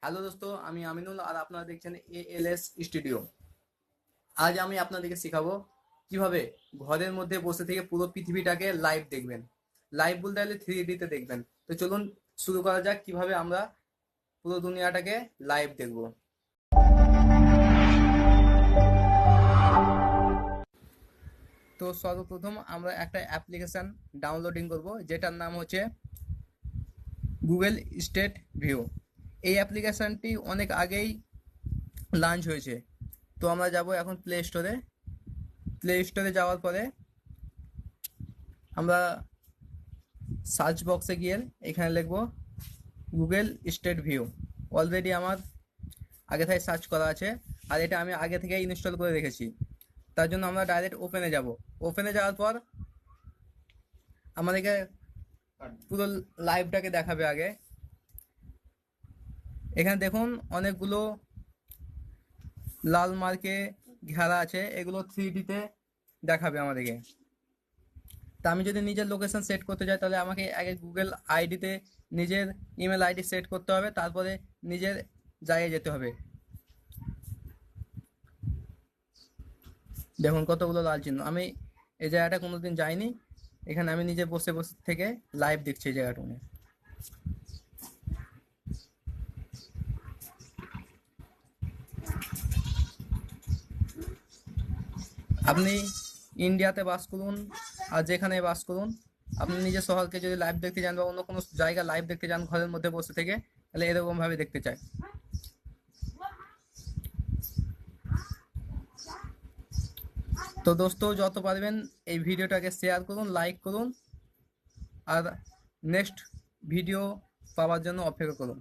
Hello দোস্ত, আমি আমিনুল আর আপনারা দেখছেন এএলএস স্টুডিও। আজ আমি আপনাদেরকে শেখাবো কিভাবে ঘরের মধ্যে বসে থেকে পুরো পৃথিবীটাকে লাইভ দেখবেন। লাইভ বলতে গেলে 3D তে দেখবেন। তো চলুন শুরু করা যাক কিভাবে আমরা পুরো দুনিয়াটাকে লাইভ দেখব। তো সর্বপ্রথম আমরা একটা অ্যাপ্লিকেশন ডাউনলোডিং করব, যেটার নাম হচ্ছে গুগল স্ট্রিট ভিউ। এই অ্যাপ্লিকেশনটি অনেক আগেই লঞ্চ হয়েছে। তো আমরা যাব এখন প্লে স্টোরে যাওয়ার পরে আমরা সার্চ বক্সে গিয়ে এখানে লিখব গুগল স্ট্রিট ভিউ। অলরেডি আমার আগে থেকে সার্চ করা আছে, আর এটা আমি আগে থেকে ইনস্টল করে রেখেছি। তার জন্য আমরা ডাইরেক্ট ওপেনে যাব। ওপেনে যাওয়ার পর আমাদেরকে পুরো লাইভটাকে দেখাবে। আগে এখানে দেখুন অনেকগুলো লাল মার্কে ঘেরা আছে, এগুলো 3D-তে দেখাবে আমাদেরকে। তা আমি যদি নিজের লোকেশন সেট করতে চাই, তাহলে আমাকে আগে গুগল আইডিতে নিজের ইমেল আইডি সেট করতে হবে, তারপরে নিজের জায়গায় যেতে হবে। দেখুন কতগুলো লাল চিহ্ন। আমি এই জায়গাটা কোনোদিন যাইনি, এখানে আমি নিজে বসে বসে থেকে লাইভ দেখছি এই জায়গাটা। আপনি ইন্ডিয়াতে বাস করুন আর যেখানে বাস করুন, আপনি নিজের শহরকে যদি লাইভ দেখতে চান বা অন্য কোনো জায়গা লাইভ দেখতে চান ঘরের মধ্যে বসে থেকে, তাহলে এরকম ভাবে দেখতে চাই। তো দোস্ত, যত পারবেন এই ভিডিওটাকে শেয়ার করুন, লাইক করুন, আর নেক্সট ভিডিও পাওয়ার জন্য অপেক্ষা করুন।